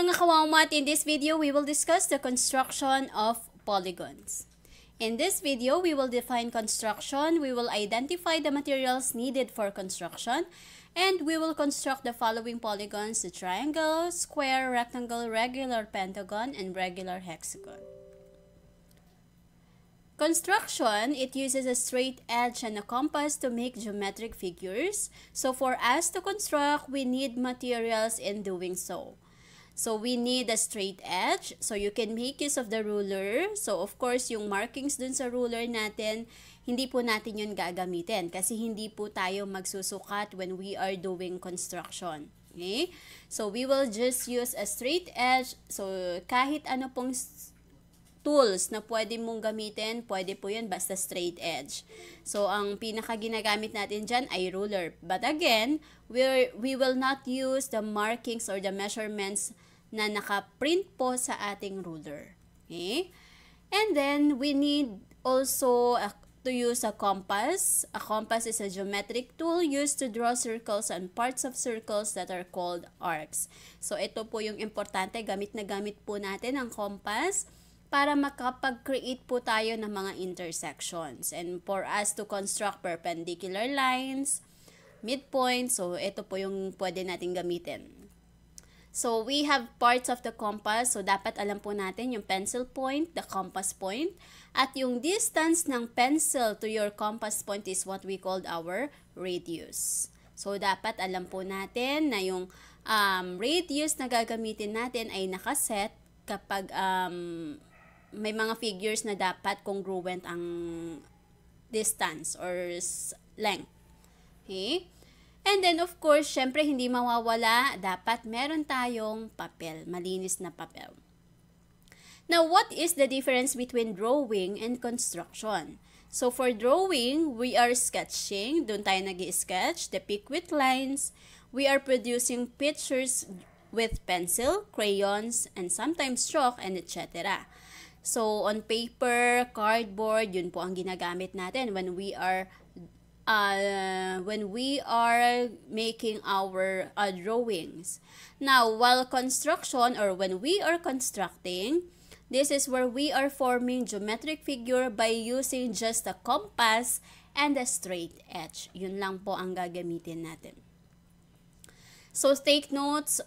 mga kawamat, in this video, we will discuss the construction of polygons. In this video, we will define construction, we will identify the materials needed for construction, and we will construct the following polygons: the triangle, square, rectangle, regular pentagon, and regular hexagon. Construction, it uses a straight edge and a compass to make geometric figures. So for us to construct, we need materials in doing so. So we need a straight edge. So you can make use of the ruler. So of course, yung markings dun sa ruler natin, hindi po natin yun gagamitin kasi hindi po tayo magsusukat when we are doing construction. Okay? So we will just use a straight edge. So kahit ano pong tools na pwede mong gamitin, pwede po yun basta straight edge. So, ang pinaka ginagamit natin dyan ay ruler. But again, we will not use the markings or the measurements na naka-print po sa ating ruler. Okay? And then, we need also to use a compass. A compass is a geometric tool used to draw circles and parts of circles that are called arcs. So, ito po yung importante. Gamit na gamit po natin ang compass para makapag-create po tayo ng mga intersections. And for us to construct perpendicular lines, midpoint, so ito po yung pwede natin gamitin. So we have parts of the compass, so dapat alam po natin yung pencil point, the compass point, at yung distance ng pencil to your compass point is what we called our radius. So dapat alam po natin na yung radius na gagamitin natin ay nakaset kapag may mga figures na dapat congruent ang distance or length. Okay? And then, of course, syempre, hindi mawawala, dapat meron tayong papel, malinis na papel. Now, what is the difference between drawing and construction? So, for drawing, we are sketching. Doon tayo nag-i-sketch, depict with lines. We are producing pictures with pencil, crayons, and sometimes chalk, and etc. So, on paper, cardboard, yun po ang ginagamit natin when we are making our drawings. Now, while construction or when we are constructing, this is where we are forming geometric figure by using just a compass and a straight edge. Yun lang po ang gagamitin natin. So, take notes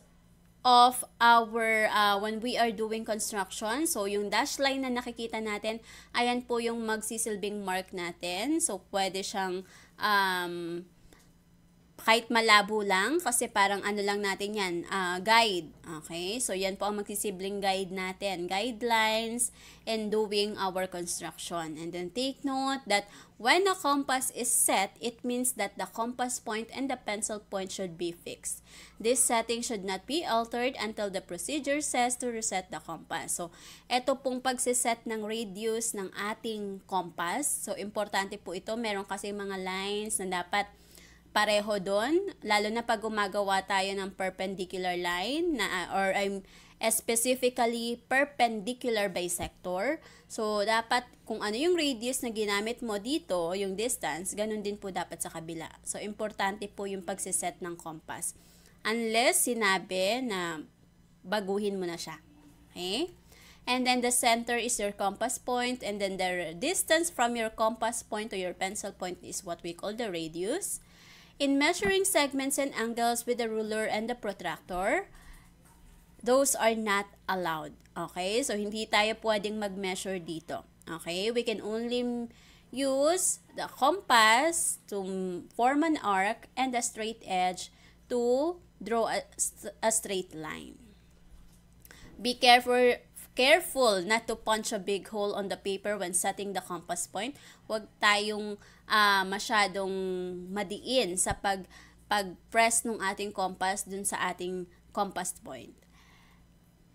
of our, when we are doing construction. So, yung dash line na nakikita natin, ayan po yung magsisilbing mark natin. So, pwede siyang, kahit malabo lang, kasi parang ano lang natin yan, guide. Okay? So, yan po ang magsisibling guide natin. Guidelines in doing our construction. And then, take note that when a compass is set, it means that the compass point and the pencil point should be fixed. This setting should not be altered until the procedure says to reset the compass. So, ito pong pagsiset ng radius ng ating compass. So, importante po ito. Meron kasi mga lines na dapat pareho doon, lalo na pag gumagawa tayo ng perpendicular line na or specifically perpendicular bisector. So dapat kung ano yung radius na ginamit mo dito, yung distance, ganun din po dapat sa kabila. So importante po yung pagsiset ng compass. Unless sinabi na baguhin mo na siya. Okay? And then the center is your compass point, and then the distance from your compass point to your pencil point is what we call the radius. In measuring segments and angles with the ruler and the protractor, those are not allowed. Okay? So, hindi tayo pwedeng mag-measure dito. Okay? We can only use the compass to form an arc and a straight edge to draw a straight line. Be careful not to punch a big hole on the paper when setting the compass point. Huwag tayong masyadong madiin sa pag-press ng ating compass dun sa ating compass point.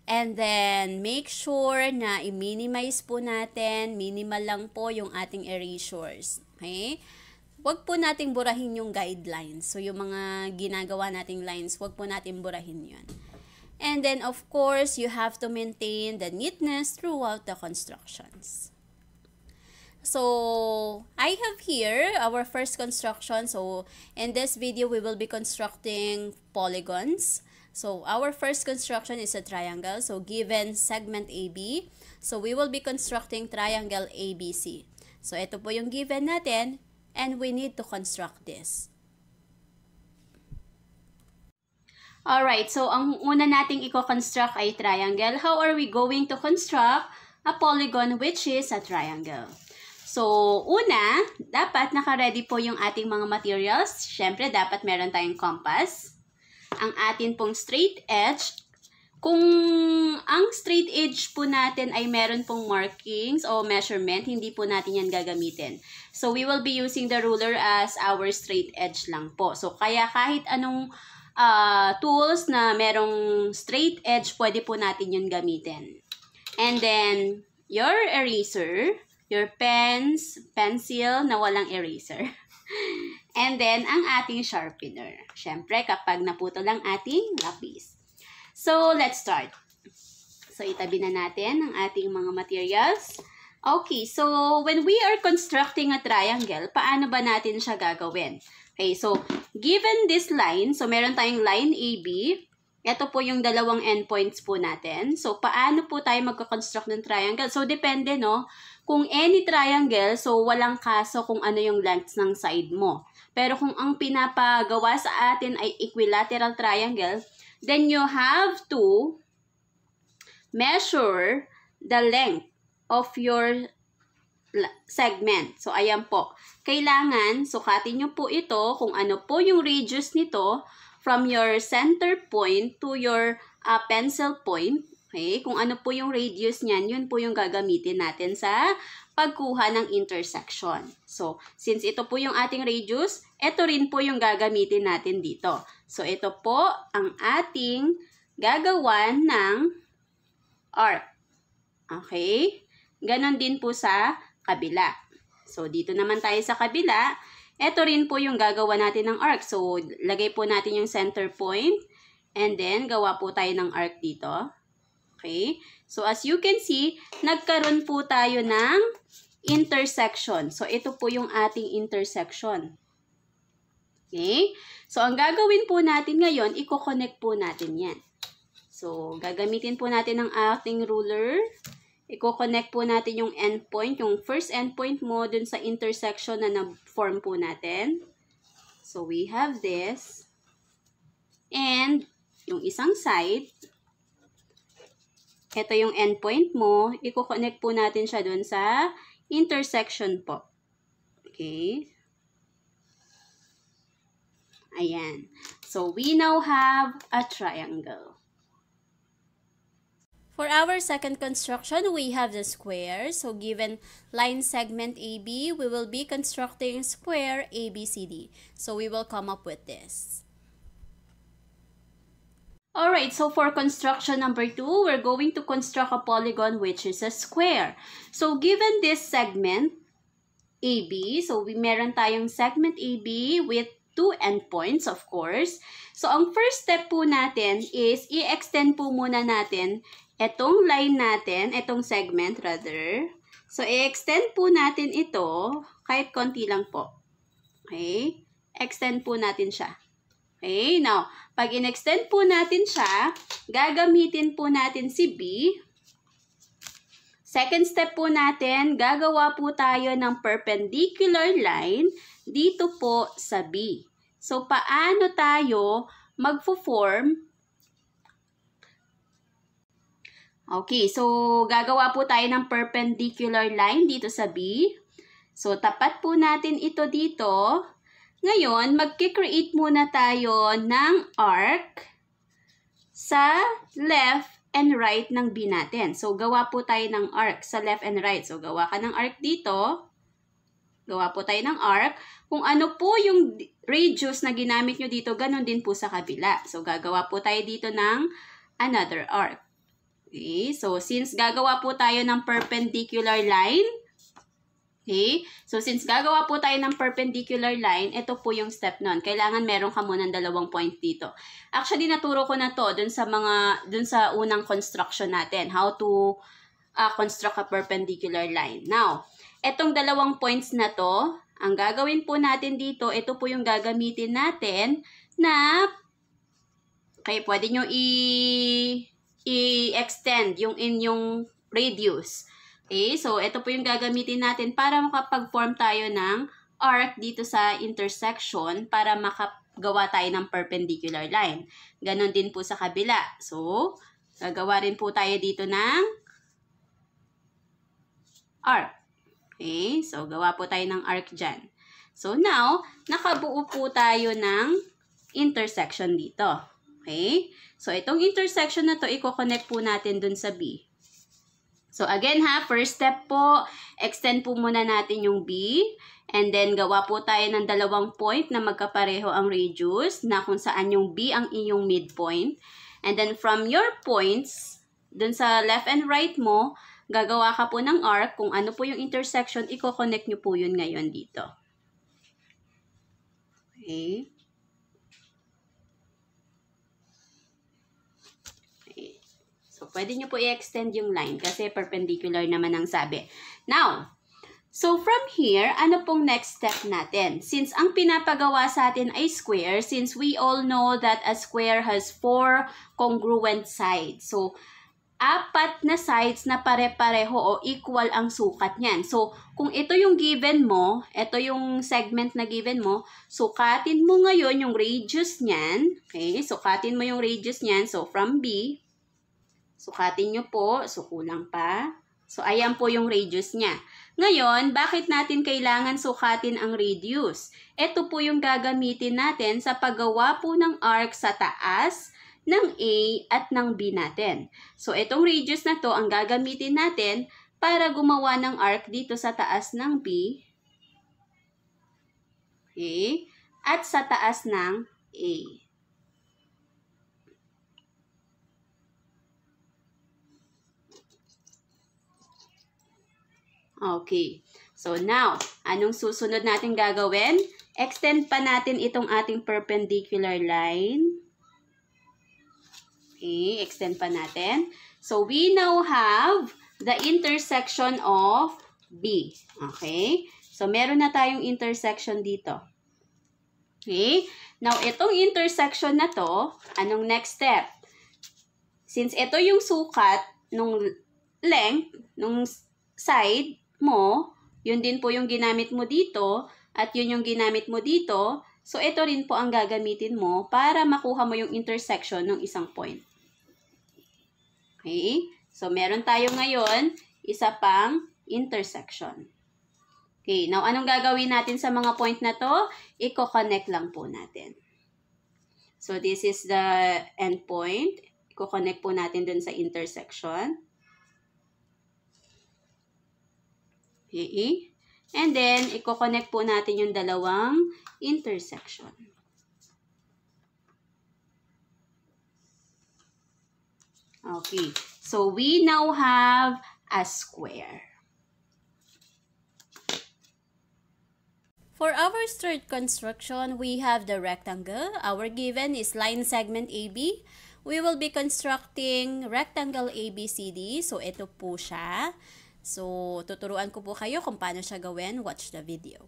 And then, make sure na i-minimize po natin, minimal lang po yung ating erasures. Okay? Huwag po nating burahin yung guidelines. So, yung mga ginagawa nating lines, huwag po natin burahin yun. And then, of course, you have to maintain the neatness throughout the constructions. So, I have here our first construction. So, in this video, we will be constructing polygons. So our first construction is a triangle. So given segment AB, so we will be constructing triangle ABC. So ito po yung given natin and we need to construct this. Alright, so ang una nating i-construct ay triangle. How are we going to construct a polygon which is a triangle? So, una, dapat naka-ready po yung ating mga materials. Siyempre, dapat meron tayong compass. Ang atin pong straight edge. Kung ang straight edge po natin ay meron pong markings o measurement, hindi po natin yan gagamitin. So, we will be using the ruler as our straight edge lang po. So, kaya kahit anong tools na merong straight edge, pwede po natin yun gamitin. And then, your eraser, your pens, pencil na walang eraser. And then, ang ating sharpener. Siyempre, kapag naputol ang ating lapis. So, let's start. So, itabi na natin ang ating mga materials. Okay, so when we are constructing a triangle, paano ba natin siya gagawin? Okay, so given this line, so meron tayong line AB, ito po yung dalawang endpoints po natin. So, paano po tayo magka-construct ng triangle? So, depende, no? Kung any triangle, so walang kaso kung ano yung lengths ng side mo. Pero kung ang pinapagawa sa atin ay equilateral triangle, then you have to measure the length of your segment. So, ayan po. Kailangan, sukatin nyo po ito kung ano po yung radius nito from your center point to your pencil point. Okay? Kung ano po yung radius niyan, yun po yung gagamitin natin sa pagkuha ng intersection. So, since ito po yung ating radius, ito rin po yung gagamitin natin dito. So, ito po ang ating gagawan ng arc. Okay? Ganon din po sa kabila. So, dito naman tayo sa kabila. Ito rin po yung gagawa natin ng arc. So, lagay po natin yung center point. And then, gawa po tayo ng arc dito. Okay? So, as you can see, nagkaroon po tayo ng intersection. So, ito po yung ating intersection. Okay? So, ang gagawin po natin ngayon, i-connect po natin yan. So, gagamitin po natin ang ating ruler. I-connect po natin yung endpoint, yung first endpoint mo dun sa intersection na na-form po natin. So, we have this. And, yung isang side, ito yung endpoint mo, i-connect po natin siya dun sa intersection po. Okay? Ayan. So, we now have a triangle. For our second construction, we have the square. So, given line segment AB, we will be constructing square ABCD. So, we will come up with this. Alright, so for construction number 2, we're going to construct a polygon which is a square. So, given this segment AB, so meron tayong segment AB with 2 endpoints, of course. So, ang first step po natin is i-extend po muna natin etong line natin, etong segment rather. So, i-extend po natin ito kahit konti lang po. Okay? Extend po natin siya. Okay? Now, pag in-extend po natin siya, gagamitin po natin si B. Second step po natin, gagawa po tayo ng perpendicular line dito po sa B. So, paano tayo magfo-form? Okay, so gagawa po tayo ng perpendicular line dito sa B. So, tapat po natin ito dito. Ngayon, magkikreate muna tayo ng arc sa left and right ng B natin. So, gawa po tayo ng arc sa left and right. So, gawa ka ng arc dito. Gawa po tayo ng arc. Kung ano po yung radius na ginamit nyo dito, ganun din po sa kabila. So, gagawa po tayo dito ng another arc. Okay, so since gagawa po tayo ng perpendicular line, okay, so since gagawa po tayo ng perpendicular line, ito po yung step nun. Kailangan meron ka muna ng 2 point dito. Actually, naturo ko na to dun sa unang construction natin, how to construct a perpendicular line. Now, etong 2 points na to, ang gagawin po natin dito, ito po yung gagamitin natin na Okay, pwede nyo i-extend yung inyong radius. Okay, so ito po yung gagamitin natin para makapag-form tayo ng arc dito sa intersection para makagawa tayo ng perpendicular line. Ganon din po sa kabila. So, gagawa rin po tayo dito ng arc. Okay, so gawa po tayo ng arc dyan. So now, nakabuo po tayo ng intersection dito. Okay, so itong intersection na to, i-connect po natin dun sa B. So again ha, first step po, extend po muna natin yung B. And then gawa po tayo ng dalawang point na magkapareho ang radius, na kung saan yung B ang inyong midpoint. And then from your points, dun sa left and right mo, gagawa ka po ng arc. Kung ano po yung intersection, i-connect nyo po yun ngayon dito. Okay. So, pwede nyo po i-extend yung line kasi perpendicular naman ang sabi. Now, so from here, ano pong next step natin? Since ang pinapagawa sa atin ay square, since we all know that a square has 4 congruent sides. So, 4 na sides na pare-pareho o equal ang sukat niyan. So, kung ito yung given mo, ito yung segment na given mo, sukatin mo ngayon yung radius niyan. Okay, sukatin mo yung radius niyan. So, from B, sukatin nyo po. So, kulang pa. So, ayan po yung radius niya. Ngayon, bakit natin kailangan sukatin ang radius? Ito po yung gagamitin natin sa paggawa po ng arc sa taas ng A at ng B natin. So, itong radius na to ang gagamitin natin para gumawa ng arc dito sa taas ng B. Okay? At sa taas ng A. Okay. So now, anong susunod natin gagawin? Extend pa natin itong ating perpendicular line. Okay, extend pa natin. So we now have the intersection of B. Okay? So meron na tayong intersection dito. Okay? Now, itong intersection na to, anong next step? Since ito yung sukat nung length, nung side mo, yun din po yung ginamit mo dito, at yun yung ginamit mo dito, so ito rin po ang gagamitin mo para makuha mo yung intersection ng isang point. Okay? So, meron tayo ngayon, isa pang intersection. Okay, now anong gagawin natin sa mga point na to? I-connect lang po natin. So, this is the end point. I-connect po natin dun sa intersection. Okay. And then, i-connect po natin yung dalawang intersection. Okay. So, we now have a square. For our third construction, we have the rectangle. Our given is line segment AB. We will be constructing rectangle ABCD. So, ito po siya. So, tuturuan ko po kayo kung paano siya gawin. Watch the video.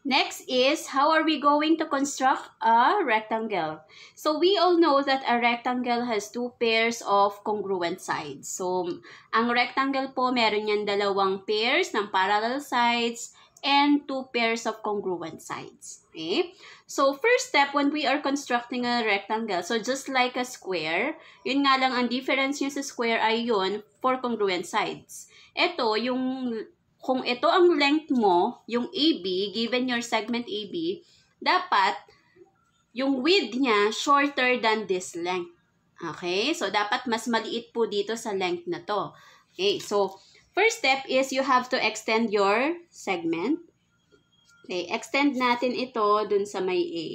Next is, how are we going to construct a rectangle? So, we all know that a rectangle has 2 pairs of congruent sides. So, ang rectangle po, meron yan 2 pairs ng parallel sides and 2 pairs of congruent sides. Okay? So, first step when we are constructing a rectangle, so just like a square, yun nga lang ang difference nyo sa square ay yun for congruent sides. Ito, kung ito ang length mo, yung AB, given your segment AB, dapat yung width niya shorter than this length. Okay? So, dapat mas maliit po dito sa length na to. Okay? So, first step is you have to extend your segment. Okay, extend natin ito dun sa may A.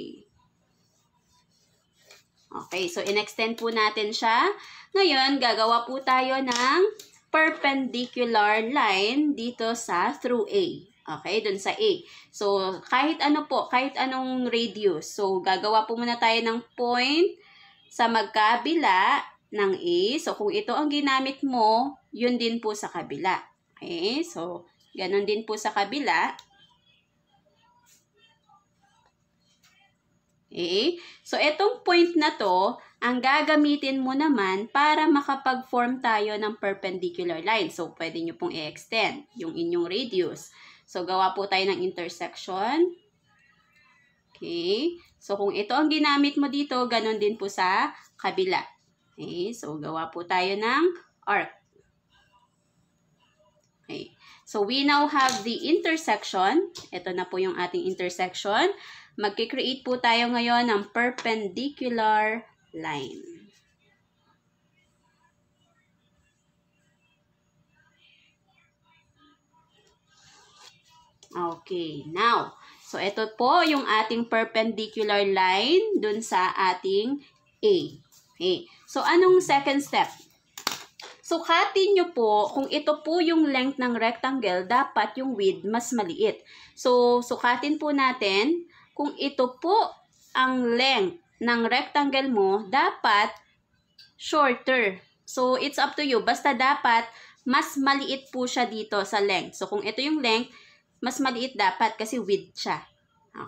Okay, so in-extend po natin siya. Ngayon, gagawa po tayo ng perpendicular line dito sa through A. Okay, dun sa A. So, kahit ano po, kahit anong radius. So, gagawa po muna tayo ng point sa magkabila ng A. So, kung ito ang ginamit mo, yun din po sa kabila. Okay, so, ganun din po sa kabila. Okay? So, itong point na to, ang gagamitin mo naman para makapag-form tayo ng perpendicular line. So, pwede nyo pong i-extend yung inyong radius. So, gawa po tayo ng intersection. Okay? So, kung ito ang ginamit mo dito, ganun din po sa kabila. Okay? So, gawa po tayo ng arc. Okay. So, we now have the intersection. Ito na po yung ating intersection. Magki-create po tayo ngayon ng perpendicular line. Okay, now, so ito po yung ating perpendicular line dun sa ating A. Okay, so anong second step? Sukatin nyo po, kung ito po yung length ng rectangle, dapat yung width mas maliit. So, sukatin po natin, kung ito po ang length ng rectangle mo, dapat shorter. So, it's up to you. Basta dapat, mas maliit po siya dito sa length. So, kung ito yung length, mas maliit dapat kasi width siya.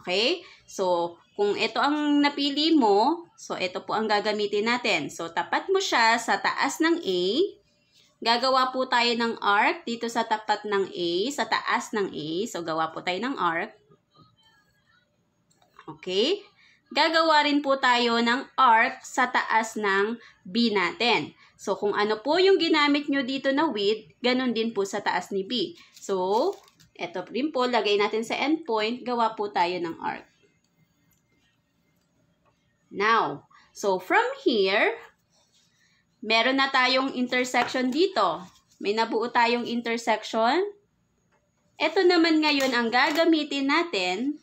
Okay? So, kung ito ang napili mo, so ito po ang gagamitin natin. So, tapat mo siya sa taas ng A. Gagawa po tayo ng arc dito sa tapat ng A, sa taas ng A. So, gawa po tayo ng arc. Okay? Gagawa rin po tayo ng arc sa taas ng B natin. So, kung ano po yung ginamit nyo dito na width, ganun din po sa taas ni B. So, eto rin po, lagay natin sa endpoint, gawa po tayo ng arc. Now, so from here, meron na tayong intersection dito. May nabuo tayong intersection. Ito naman ngayon ang gagamitin natin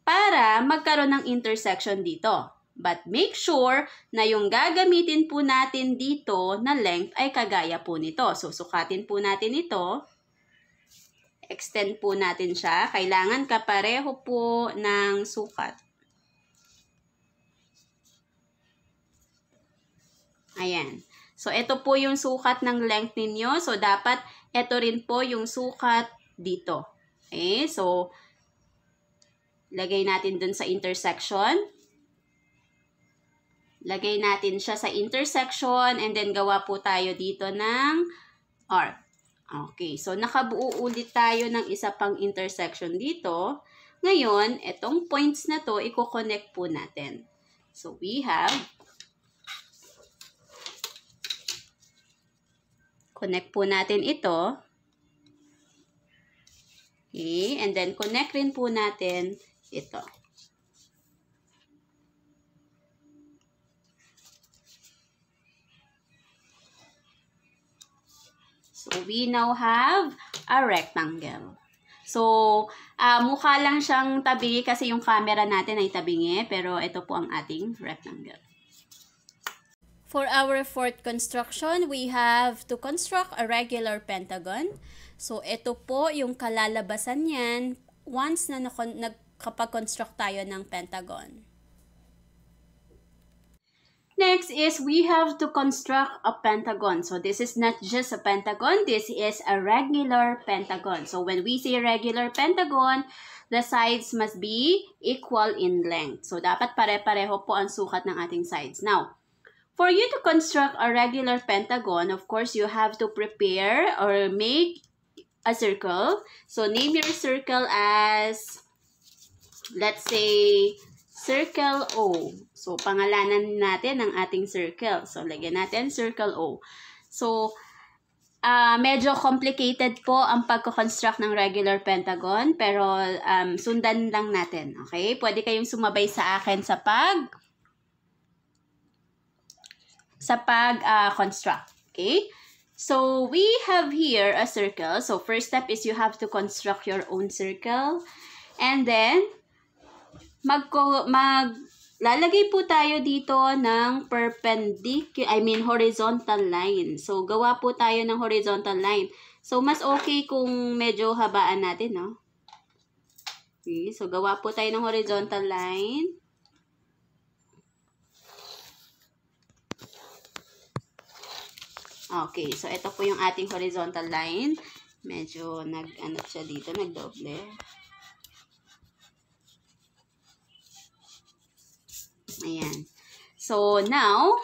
para magkaroon ng intersection dito. But make sure na yung gagamitin po natin dito na length ay kagaya po nito. So, sukatin po natin ito. Extend po natin siya. Kailangan kapareho po ng sukat. Ayan. So, ito po yung sukat ng length ninyo. So, dapat ito rin po yung sukat dito. Okay? So, lagay natin dun sa intersection. Lagay natin siya sa intersection and then gawa po tayo dito ng arc. Okay. So, nakabuo ulit tayo ng isa pang intersection dito. Ngayon, itong points na to, i-connect po natin. So, we have connect po natin ito. Okay, and then connect rin po natin ito. So, we now have a rectangle. So, mukha lang siyang tabingi kasi yung camera natin ay tabingi, pero ito po ang ating rectangle. For our fourth construction, we have to construct a regular pentagon. So, ito po yung kalalabasan niyan once na nagkapag-construct tayo ng pentagon. Next is we have to construct a pentagon. So, this is not just a pentagon, this is a regular pentagon. So, when we say regular pentagon, the sides must be equal in length. So, dapat pare-pareho po ang sukat ng ating sides. Now, for you to construct a regular pentagon, of course, you have to prepare or make a circle. So, name your circle as, let's say, circle O. So, pangalanan natin ang ating circle. So, lagyan natin circle O. So, medyo complicated po ang pagko-construct ng regular pentagon, pero sundan lang natin. Okay? Pwede kayong sumabay sa akin sa pag-construct. Okay? So, we have here a circle. So, first step is you have to construct your own circle. And then, lalagay po tayo dito ng horizontal line. So, gawa po tayo ng horizontal line. So, mas okay kung medyo habaan natin, no? Okay, so, gawa po tayo ng horizontal line. Okay, so ito po yung ating horizontal line. Medyo siya dito, nagdoble. Ayan. So, now,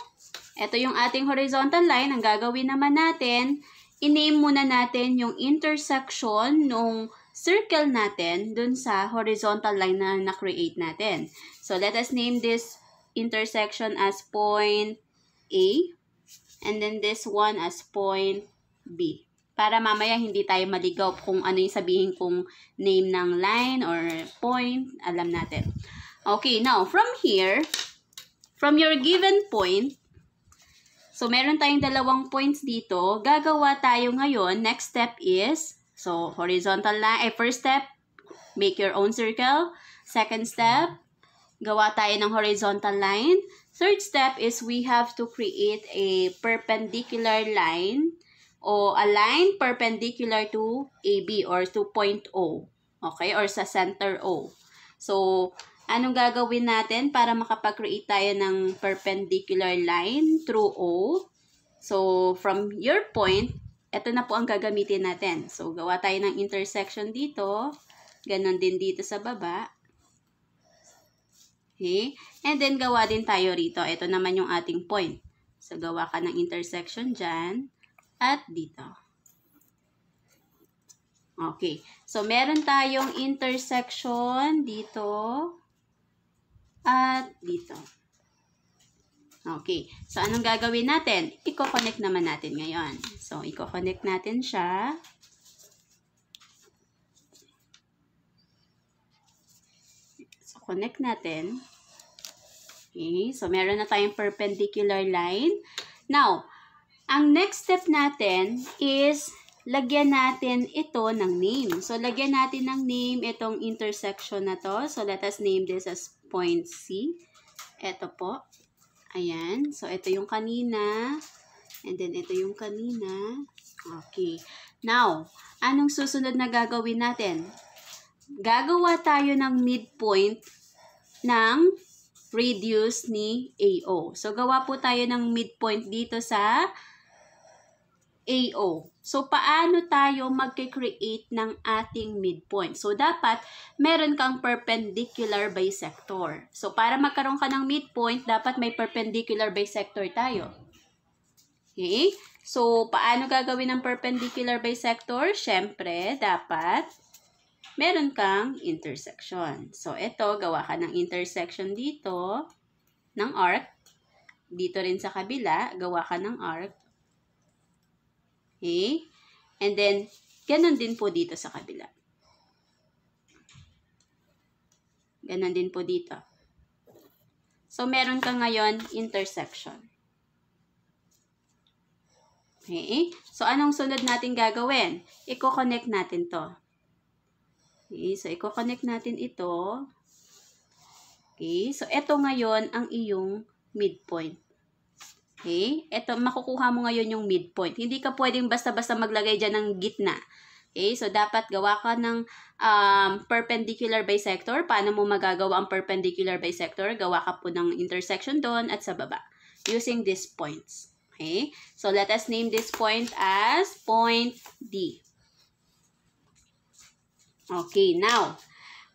ito yung ating horizontal line. Ang gagawin naman natin, i-name muna natin yung intersection nung circle natin dun sa horizontal line na na-create natin. So, let us name this intersection as point A, and then this one as point B. Para mamaya hindi tayo maligaw kung ano yung sabihin kong name ng line or point, alam natin. Okay, now, from here, from your given point, so meron tayong dalawang points dito, gagawa tayo ngayon, next step is, so horizontal line, first step, make your own circle. Second step, gawa tayo ng horizontal line. Third step is we have to create a perpendicular line o a line perpendicular to AB or to point O. Okay? Or sa center O. So, anong gagawin natin para makapag-create tayo ng perpendicular line through O? So, from your point, ito na po ang gagamitin natin. So, gawa tayo ng intersection dito. Ganon din dito sa baba. Okay? And then, gawa din tayo rito. Ito naman yung ating point. So, gawa ka ng intersection dyan at dito. Okay. So, meron tayong intersection dito at dito. Okay. So, anong gagawin natin? Iko-connect naman natin ngayon. So, iko-connect natin siya. So, connect natin. Okay. So, meron na tayong perpendicular line. Now, ang next step natin is lagyan natin ito ng name. So, lagyan natin ng name itong intersection na to. So, let us name this as point C. Ito po. Ayan. So, ito yung kanina. And then, ito yung kanina. Okay. Now, anong susunod na gagawin natin? Gagawa tayo ng midpoint ng radius ni AO. So, gawa po tayo ng midpoint dito sa AO. So, paano tayo mag-create ng ating midpoint? So, dapat meron kang perpendicular bisector. So, para magkaroon ka ng midpoint, dapat may perpendicular bisector tayo. Okay? So, paano gagawin ng perpendicular bisector? Siyempre, dapat meron kang intersection. So, ito, gawa ka ng intersection dito, ng arc. Dito rin sa kabila, gawa ka ng arc. Okay? And then, ganun din po dito sa kabila. Ganun din po dito. So, meron ka ngayon intersection. Okay? So, anong sunod natin gagawin? Iko-connect natin to. Okay? So, iko-connect natin ito. Okay? So, ito ngayon ang iyong midpoint. Okay? Ito, makukuha mo ngayon yung midpoint. Hindi ka pwedeng basta-basta maglagay dyan ng gitna. Okay? So, dapat gawa ka ng perpendicular bisector. Paano mo magagawa ang perpendicular bisector? Gawa ka po ng intersection doon at sa baba. Using these points. Okay? So, let us name this point as point D. Okay, now,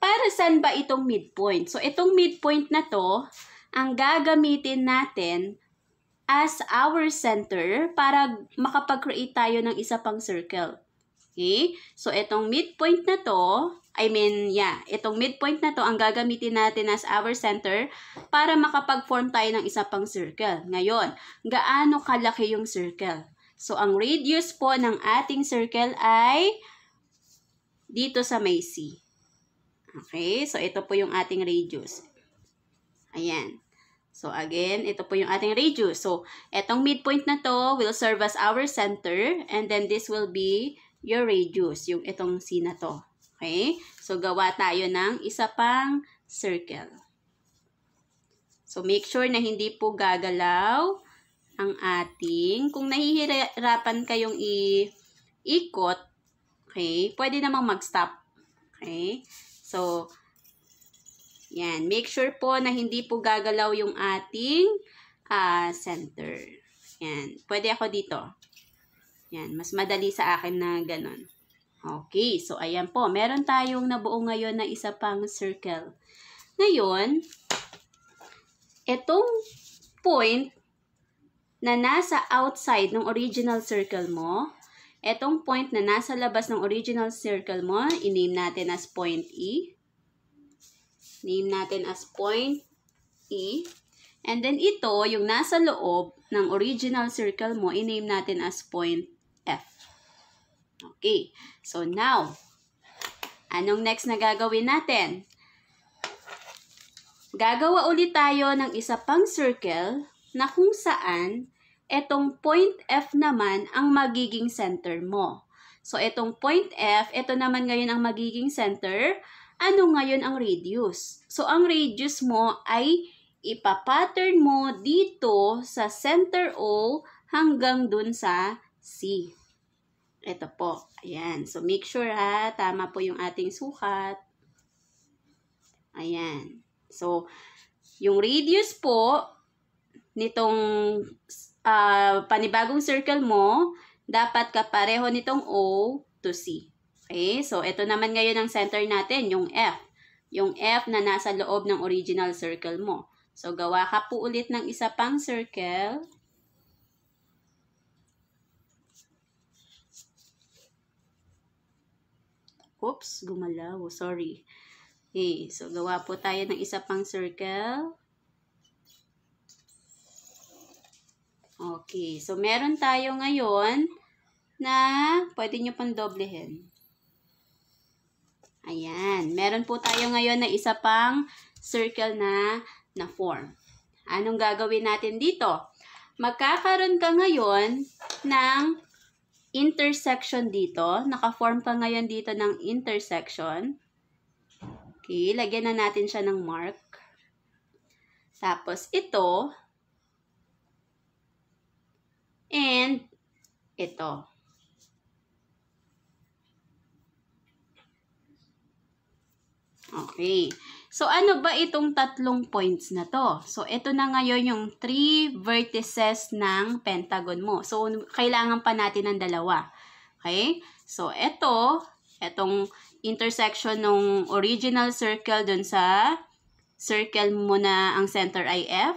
para saan ba itong midpoint? So, itong midpoint na to, ang gagamitin natin as our center para makapag-create tayo ng isa pang circle. Okay? So, itong midpoint na to, itong midpoint na to, ang gagamitin natin as our center para makapag-form tayo ng isa pang circle. Ngayon, gaano kalaki yung circle? So, ang radius po ng ating circle ay dito sa may C. Okay? So, ito po yung ating radius. Ayan. So, again, ito po yung ating radius. So, etong midpoint na to will serve as our center. And then, this will be your radius. Yung itong C na to. Okay? So, gawa tayo ng isa pang circle. So, make sure na hindi po gagalaw ang ating. Kung nahihirapan kayong ikot, okay, pwede namang mag-stop. Okay? So, yan. Make sure po na hindi po gagalaw yung ating center. Yan. Pwede ako dito. Yan. Mas madali sa akin na ganun. Okay. So, ayan po. Meron tayong nabuo ngayon na isa pang circle. Ngayon, etong point na nasa outside ng original circle mo, etong point na nasa labas ng original circle mo, i-name natin as point E. Name natin as point E. And then ito, yung nasa loob ng original circle mo, i-name natin as point F. Okay. So now, anong next na gagawin natin? Gagawa ulit tayo ng isa pang circle na kung saan etong point F naman ang magiging center mo. So, etong point F, ito naman ngayon ang magiging center. Ano ngayon ang radius? So, ang radius mo ay ipapattern mo dito sa center O hanggang dun sa C. Ito po. Ayan. So, make sure ha, tama po yung ating sukat. Ayan. So, yung radius po nitong panibagong circle mo, dapat kapareho nitong O to C. Okay? So, ito naman ngayon ang center natin, yung F. Yung F na nasa loob ng original circle mo. So, gawa ka po ulit ng isa pang circle. Oops, gumalaw. Sorry. Okay, so gawa po tayo ng isa pang circle. Okay, so meron tayo ngayon na pwede nyo pang doblehin. Ayan, meron po tayo ngayon na isa pang circle na form. Anong gagawin natin dito? Magkakaroon ka ngayon ng intersection dito. Naka-form ka ngayon dito ng intersection. Okay, lagyan na natin siya ng mark. Tapos ito. And ito. Okay. So, ano ba itong tatlong points na to? So, ito na ngayon yung 3 vertices ng pentagon mo. So, kailangan pa natin ng dalawa. Okay? So, itong intersection ng original circle dun sa circle mo na ang center ay F.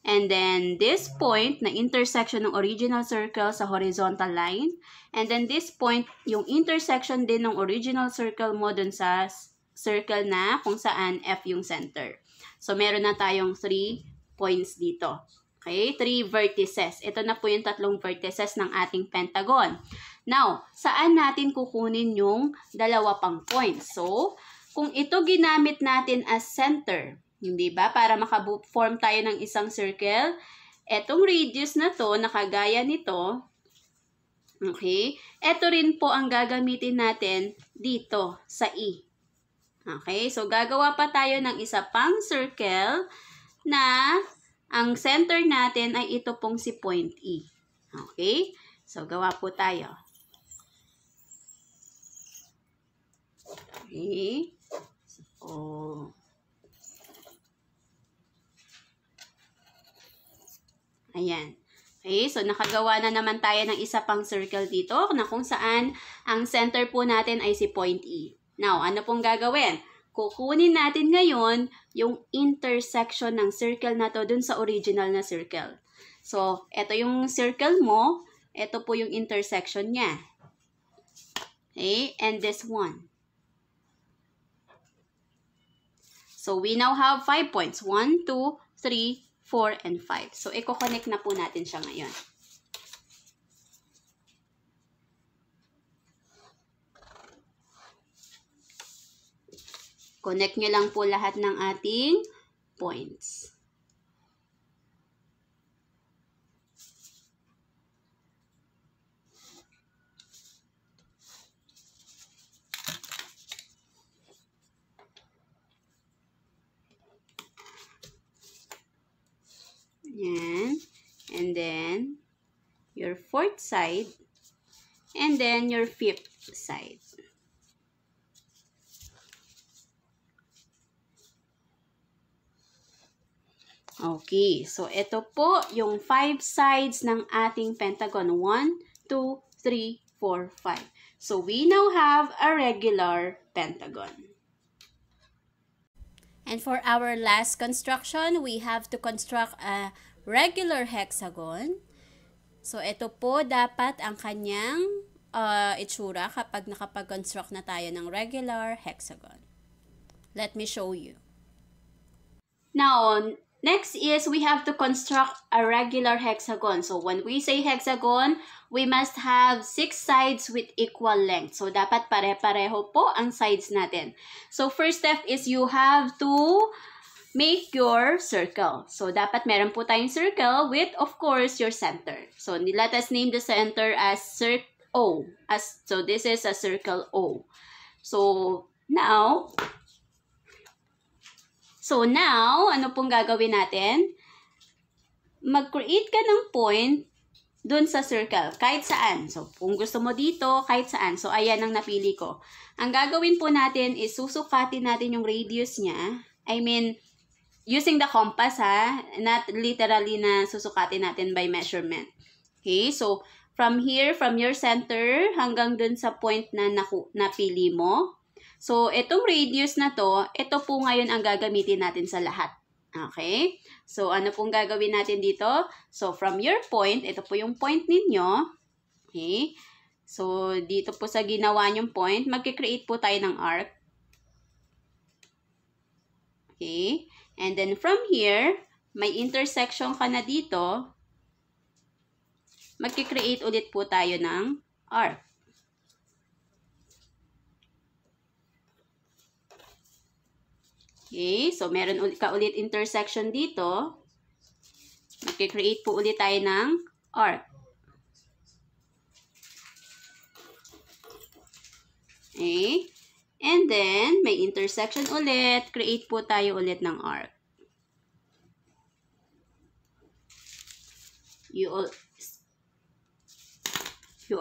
And then, this point na intersection ng original circle sa horizontal line. And then, this point, yung intersection din ng original circle mo dun sa circle na kung saan F yung center. So, meron na tayong 3 points dito. Okay? 3 vertices. Ito na po yung tatlong vertices ng ating pentagon. Now, saan natin kukunin yung dalawa pang points? So, kung ito ginamit natin as center, hindi ba? Para maka-form tayo ng isang circle, etong radius na to, nakagaya nito, okay? Ito rin po ang gagamitin natin dito sa E. Okay, so gagawa pa tayo ng isa pang circle na ang center natin ay ito pong si point E. Okay, so gawa po tayo. Okay, so ayan. Okay, so nakagawa na naman tayo ng isa pang circle dito na kung saan ang center po natin ay si point E. Now, ano pong gagawin? Kukunin natin ngayon yung intersection ng circle na to dun sa original na circle. So, ito yung circle mo. Ito po yung intersection niya. Okay? And this one. So, we now have 5 points. 1, 2, 3, 4, and 5. So, i-connect na po natin siya ngayon. Connect nyo lang po lahat ng ating points. Yan. And then, your fourth side. And then, your fifth side. Okay, so ito po yung 5 sides ng ating pentagon. 1, 2, 3, 4, 5. So we now have a regular pentagon. And for our last construction, we have to construct a regular hexagon. So, ito po dapat ang kanyang itsura kapag nakapag-construct na tayo ng regular hexagon. Let me show you. Now, next is we have to construct a regular hexagon. So, when we say hexagon, we must have 6 sides with equal length. So, dapat pare-pareho po ang sides natin. So, first step is you have to make your circle. So, dapat meron po tayong circle with, of course, your center. So, let us name the center as O. So, this is a circle O. So, now, ano pong gagawin natin? Mag-create ka ng point dun sa circle, kahit saan. So, kung gusto mo dito, kahit saan. So, ayan ang napili ko. Ang gagawin po natin is susukatin natin yung radius niya. I mean, using the compass ha, not literally na susukatin natin by measurement. Okay, so, from here, from your center, hanggang dun sa point na napili mo. So, itong radius na to, ito po ngayon ang gagamitin natin sa lahat. Okay? So, ano pong gagawin natin dito? So, from your point, ito po yung point ninyo. Okay? So, dito po sa ginawa nyong point, magkikreate po tayo ng arc. Okay? And then, from here, may intersection ka na dito. Magkikreate ulit po tayo ng arc. Okay, so meron ka ulit intersection dito. Magkikreate po ulit tayo ng arc. Okay, and then may intersection ulit. Create po tayo ulit ng arc. You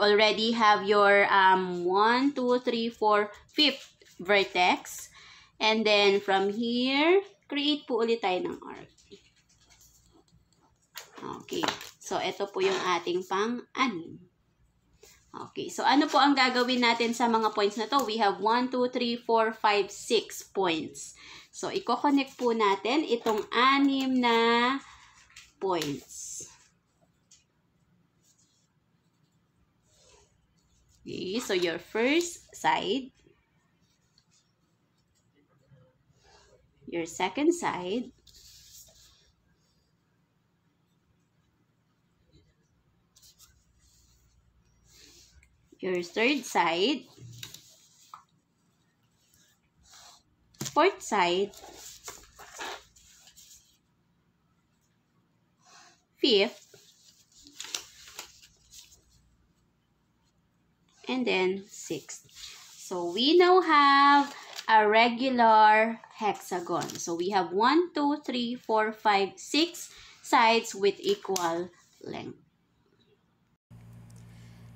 already have your 1, 2, 3, 4, 5th vertex. And then, from here, create po ulit tayo ng arc. Okay. So, ito po yung ating pang-anim. Okay. So, ano po ang gagawin natin sa mga points na to? We have 1, 2, 3, 4, 5, 6 points. So, i-connect po natin itong 6 na points. Okay. So, your first side. Your second side, your third side, fourth side, fifth, and then sixth. So we now have a regular hexagon. So we have 1, 2, 3, 4, 5, 6 sides with equal length.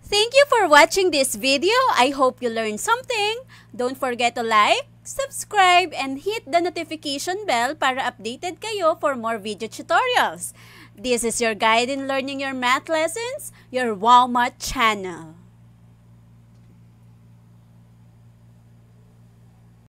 Thank you for watching this video. I hope you learned something. Don't forget to like, subscribe, and hit the notification bell para updated kayo for more video tutorials. This is your guide in learning your math lessons, your Wow Math channel.